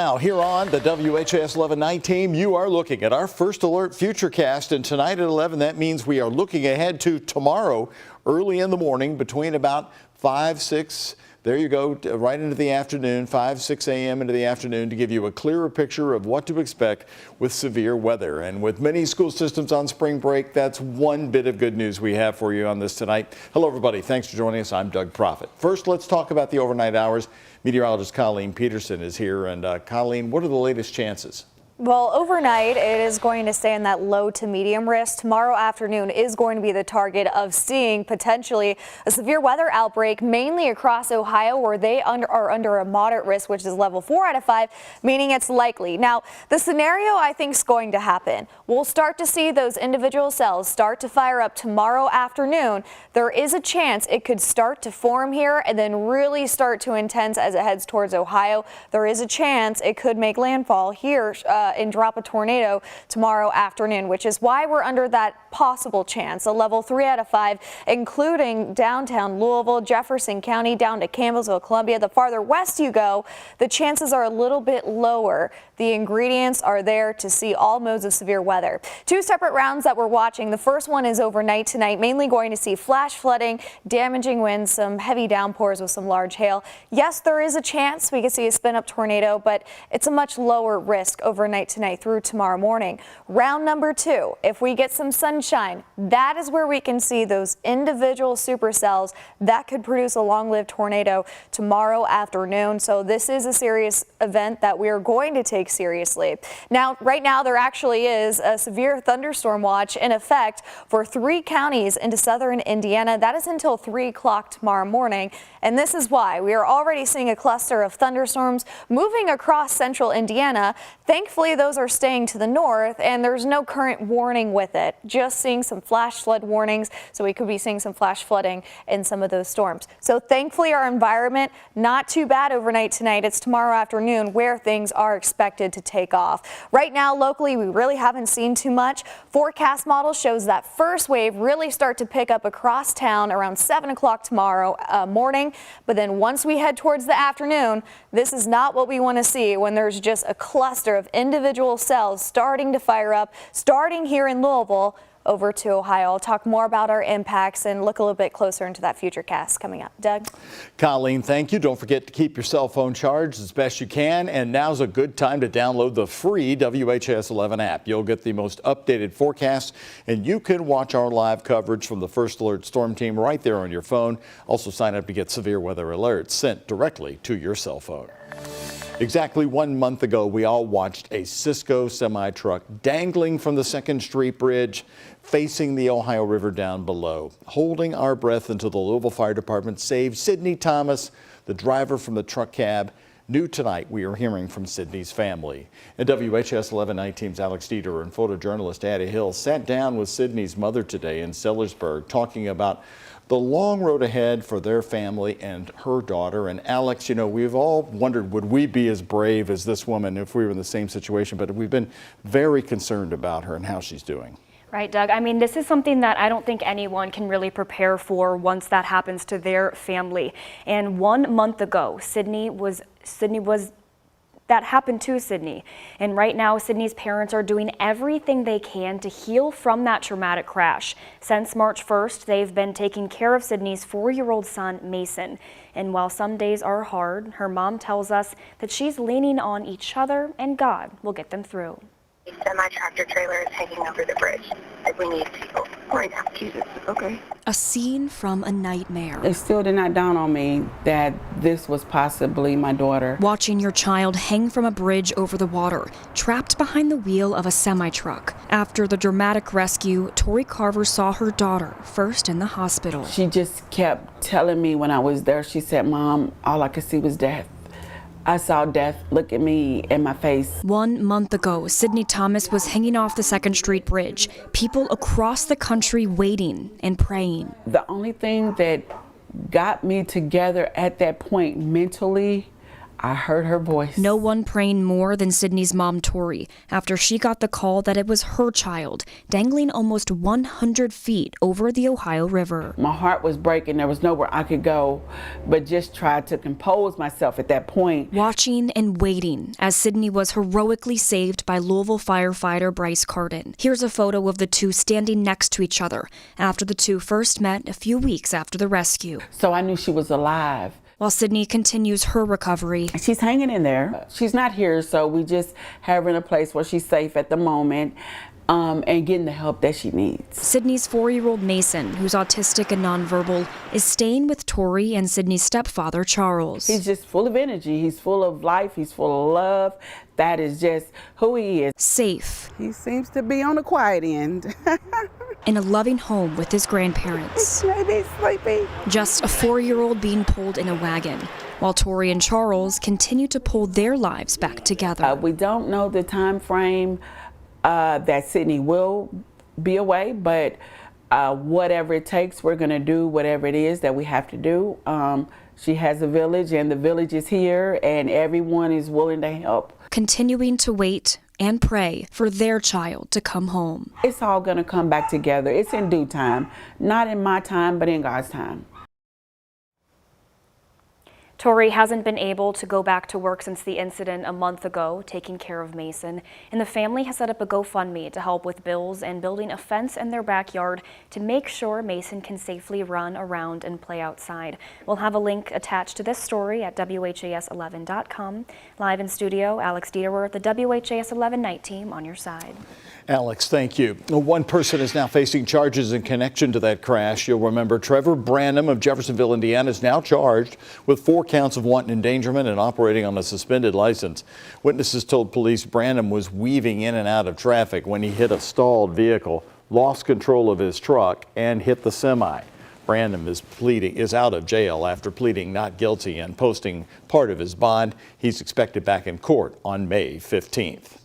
Now, here on the WHAS11 night team, you are looking at our first alert futurecast, and tonight at 11, that means we are looking ahead to tomorrow early in the morning between about 5, 6, there you go, right into the afternoon, 5, 6 a.m. into the afternoon, to give you a clearer picture of what to expect with severe weather. And with many school systems on spring break, that's one bit of good news we have for you on this tonight. Hello, everybody. Thanks for joining us. I'm Doug Proffitt. First, let's talk about the overnight hours. Meteorologist Colleen Peterson is here. And Colleen, what are the latest chances? Well, overnight, it is going to stay in that low to medium risk. Tomorrow afternoon is going to be the target of seeing potentially a severe weather outbreak, mainly across Ohio, where they are under a moderate risk, which is level 4 out of 5, meaning it's likely. Now, the scenario I think is going to happen. We'll start to see those individual cells start to fire up tomorrow afternoon. There is a chance it could start to form here and then really start to intense as it heads towards Ohio. There is a chance it could make landfall here and drop a tornado tomorrow afternoon, which is why we're under that possible chance, a level 3 out of 5, including downtown Louisville, Jefferson County, down to Campbellsville, Columbia. The farther west you go, the chances are a little bit lower. The ingredients are there to see all modes of severe weather. Two separate rounds that we're watching. The first one is overnight tonight, mainly going to see flash flooding, damaging winds, some heavy downpours with some large hail. Yes, there is a chance we could see a spin-up tornado, but it's a much lower risk overnight tonight through tomorrow morning. Round number 2, if we get some sunshine, that is where we can see those individual supercells that could produce a long-lived tornado tomorrow afternoon. So this is a serious event that we are going to take seriously. Now, right now, there actually is a severe thunderstorm watch in effect for 3 counties into southern Indiana. That is until 3 o'clock tomorrow morning. And this is why we are already seeing a cluster of thunderstorms moving across central Indiana. Thankfully, those are staying to the north, and there's no current warning with it. Just seeing some flash flood warnings, so we could be seeing some flash flooding in some of those storms. So thankfully, our environment not too bad overnight tonight. It's tomorrow afternoon where things are expected to take off. Right now, locally, we really haven't seen too much. Forecast model shows that first wave really start to pick up across town around 7 o'clock tomorrow morning. But then once we head towards the afternoon, this is not what we want to see when there's just a cluster of individual cells starting to fire up, starting here in Louisville over to Ohio. I'll talk more about our impacts and look a little bit closer into that future cast coming up. Doug? Colleen, thank you. Don't forget to keep your cell phone charged as best you can. And now's a good time to download the free WHAS11 app. You'll get the most updated forecast, and you can watch our live coverage from the First Alert Storm Team right there on your phone. Also sign up to get severe weather alerts sent directly to your cell phone. Exactly 1 month ago, we all watched a Cisco semi-truck dangling from the 2nd Street Bridge, facing the Ohio River down below. Holding our breath until the Louisville Fire Department saved Sydney Thomas, the driver from the truck cab. New tonight, we are hearing from Sydney's family. And WHAS11 night team's Alex Dieter and photojournalist Addie Hill sat down with Sydney's mother today in Sellersburg, talking about the long road ahead for their family and her daughter. And Alex, you know, we've all wondered, would we be as brave as this woman if we were in the same situation? But we've been very concerned about her and how she's doing. Right, Doug. I mean, this is something that I don't think anyone can really prepare for once that happens to their family. And 1 month ago, that happened to Sydney. And right now, Sydney's parents are doing everything they can to heal from that traumatic crash. Since March 1st, they've been taking care of Sydney's 4-year-old son, Mason. And while some days are hard, her mom tells us that she's leaning on each other and God will get them through. A semi-tractor trailer is hanging over the bridge. We need people right now. Jesus, okay. A scene from a nightmare. It still did not dawn on me that this was possibly my daughter. Watching your child hang from a bridge over the water, trapped behind the wheel of a semi-truck. After the dramatic rescue, Tori Carver saw her daughter first in the hospital. She just kept telling me when I was there, she said, "Mom, all I could see was death. I saw death look at me in my face." 1 month ago, Sydney Thomas was hanging off the 2nd Street Bridge. People across the country waiting and praying. The only thing that got me together at that point mentally, I heard her voice. No one praying more than Sydney's mom, Tori, after she got the call that it was her child dangling almost 100 feet over the Ohio River. My heart was breaking. There was nowhere I could go, but just tried to compose myself at that point. Watching and waiting as Sydney was heroically saved by Louisville firefighter Bryce Carden. Here's a photo of the two standing next to each other after the two first met a few weeks after the rescue. So I knew she was alive. While Sydney continues her recovery. She's hanging in there. She's not here, so we just have her in a place where she's safe at the moment and getting the help that she needs. Sydney's 4-year-old Mason, who's autistic and nonverbal, is staying with Tori and Sydney's stepfather, Charles. He's just full of energy. He's full of life. He's full of love. That is just who he is. Safe. He seems to be on the quiet end. In a loving home with his grandparents. Maybe sleepy. Just a 4-year-old being pulled in a wagon, while Tori and Charles continue to pull their lives back together. We don't know the time frame that Sydney will be away, but whatever it takes, we're going to do whatever it is that we have to do. She has a village, and the village is here, and everyone is willing to help. Continuing to wait and pray for their child to come home. It's all going to come back together. It's in due time. Not in my time, but in God's time. Tori hasn't been able to go back to work since the incident a month ago, taking care of Mason, and the family has set up a GoFundMe to help with bills and building a fence in their backyard to make sure Mason can safely run around and play outside. We'll have a link attached to this story at WHAS11.com. Live in studio, Alex Dieterer, the WHAS 11 night team on your side. Alex, thank you. One person is now facing charges in connection to that crash. You'll remember Trevor Branham of Jeffersonville, Indiana, is now charged with 4 counts of wanton endangerment and operating on a suspended license. Witnesses told police Branham was weaving in and out of traffic when he hit a stalled vehicle, lost control of his truck, and hit the semi. Branham is out of jail after pleading not guilty and posting part of his bond. He's expected back in court on May 15th.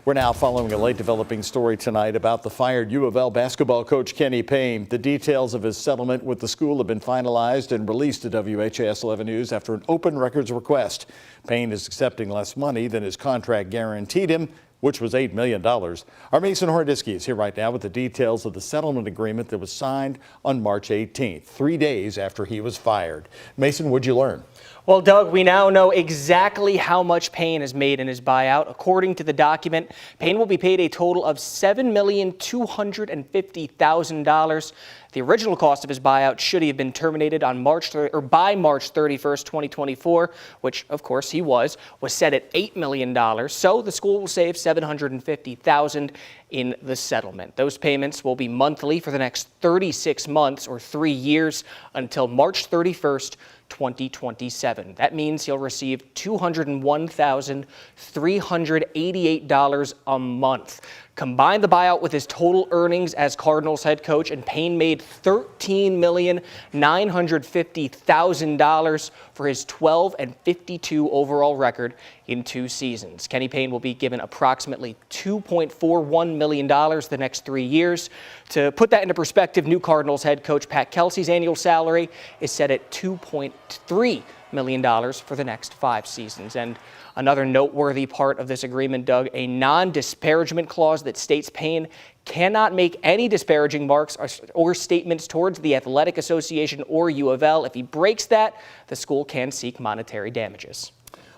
We're now following a late developing story tonight about the fired U of L basketball coach Kenny Payne. The details of his settlement with the school have been finalized and released to WHAS 11 News after an open records request. Payne is accepting less money than his contract guaranteed him, which was $8 million. Our Mason Hordisky is here right now with the details of the settlement agreement that was signed on March 18th, 3 days after he was fired. Mason, what'd you learn? Well, Doug, we now know exactly how much Payne has made in his buyout. According to the document, Payne will be paid a total of $7,250,000. The original cost of his buyout, should he have been terminated on by March 31st, 2024, which of course he was set at $8 million. So the school will save $750,000 in the settlement. Those payments will be monthly for the next 36 months or 3 years until March 31st, 2027. That means he'll receive $201,388 a month. Combine the buyout with his total earnings as Cardinals head coach, and Payne made $13,950,000 for his 12-52 overall record in 2 seasons. Kenny Payne will be given approximately $2.41 million the next 3 years. To put that into perspective, new Cardinals head coach Pat Kelsey's annual salary is set at $2.3 million for the next 5 seasons. And another noteworthy part of this agreement, Doug, a non-disparagement clause that states Payne cannot make any disparaging marks or statements towards the Athletic Association or U of L. If he breaks that, the school can seek monetary damages.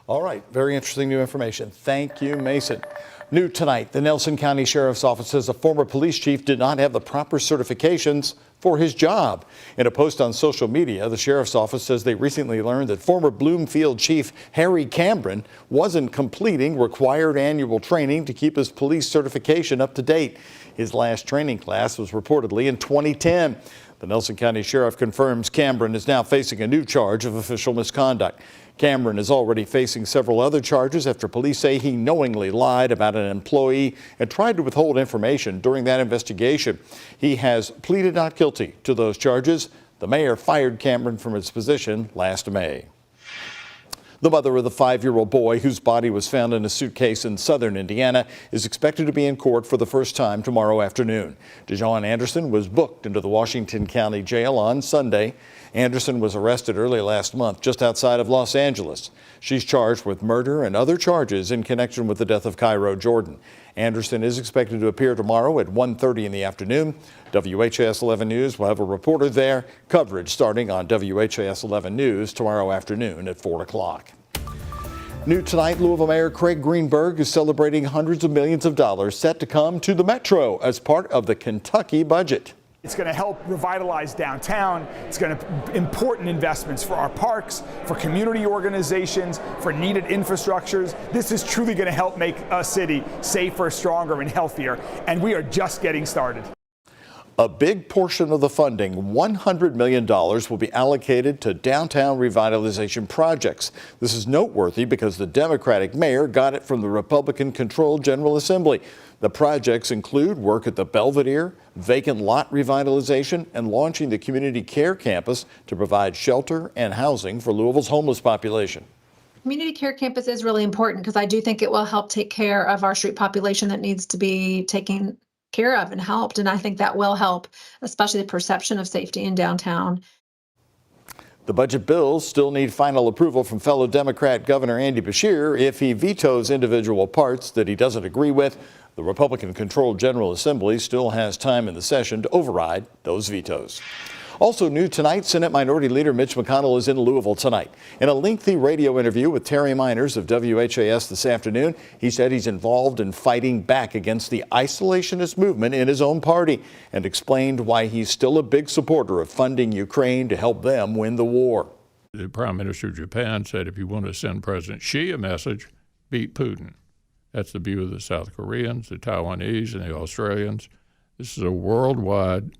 All right, very interesting new information. Thank you, Mason. New tonight, the Nelson County Sheriff's Office says a former police chief did not have the proper certifications for his job. In a post on social media, the Sheriff's Office says they recently learned that former Bloomfield Chief Harry Cameron wasn't completing required annual training to keep his police certification up to date. His last training class was reportedly in 2010. The Nelson County Sheriff confirms Cameron is now facing a new charge of official misconduct. Cameron is already facing several other charges after police say he knowingly lied about an employee and tried to withhold information during that investigation. He has pleaded not guilty to those charges. The mayor fired Cameron from his position last May. The mother of the 5-year-old boy whose body was found in a suitcase in southern Indiana is expected to be in court for the first time tomorrow afternoon. DeJohn Anderson was booked into the Washington County Jail on Sunday. Anderson was arrested early last month just outside of Los Angeles. She's charged with murder and other charges in connection with the death of Cairo Jordan. Anderson is expected to appear tomorrow at 1:30 in the afternoon. WHAS 11 News will have a reporter there. Coverage starting on WHAS 11 News tomorrow afternoon at 4 o'clock. New tonight, Louisville Mayor Craig Greenberg is celebrating hundreds of millions of dollars set to come to the Metro as part of the Kentucky budget. It's going to help revitalize downtown. It's going to important investments for our parks, for community organizations, for needed infrastructures. This is truly going to help make a city safer, stronger, and healthier. And we are just getting started. A big portion of the funding, $100 million, will be allocated to downtown revitalization projects. This is noteworthy because the Democratic mayor got it from the Republican-controlled General Assembly. The projects include work at the Belvedere, vacant lot revitalization, and launching the community care campus to provide shelter and housing for Louisville's homeless population. Community care campus is really important because I do think it will help take care of our street population that needs to be taken care of and helped. And I think that will help, especially the perception of safety in downtown. The budget bills still need final approval from fellow Democrat Governor Andy Beshear. If he vetoes individual parts that he doesn't agree with, the Republican-controlled General Assembly still has time in the session to override those vetoes. Also new tonight, Senate Minority Leader Mitch McConnell is in Louisville tonight. In a lengthy radio interview with Terry Miners of WHAS this afternoon, he said he's involved in fighting back against the isolationist movement in his own party and explained why he's still a big supporter of funding Ukraine to help them win the war. The Prime Minister of Japan said if you want to send President Xi a message, beat Putin. That's the view of the South Koreans, the Taiwanese, and the Australians. This is a worldwide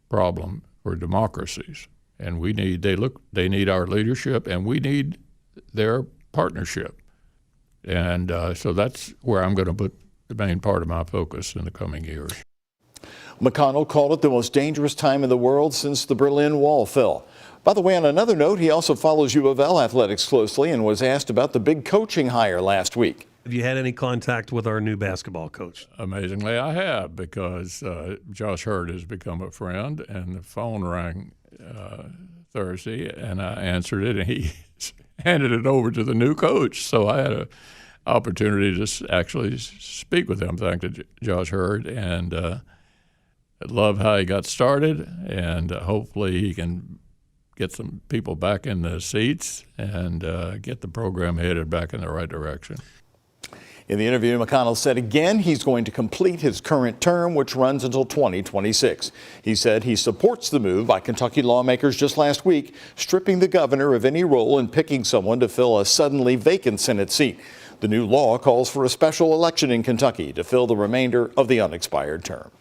problem for democracies, and they need our leadership, and we need their partnership. And so that's where I'm going to put the main part of my focus in the coming years. McConnell called it the most dangerous time in the world since the Berlin Wall fell. By the way, on another note, he also follows U of L athletics closely and was asked about the big coaching hire last week. Have you had any contact with our new basketball coach? Amazingly, I have, because Josh Hurd has become a friend, and the phone rang Thursday, and I answered it, and he handed it over to the new coach. So I had an opportunity to actually speak with him, thanks to Josh Hurd, and I love how he got started, and hopefully he can get some people back in the seats and get the program headed back in the right direction. In the interview, McConnell said again he's going to complete his current term, which runs until 2026. He said he supports the move by Kentucky lawmakers just last week, stripping the governor of any role in picking someone to fill a suddenly vacant Senate seat. The new law calls for a special election in Kentucky to fill the remainder of the unexpired term.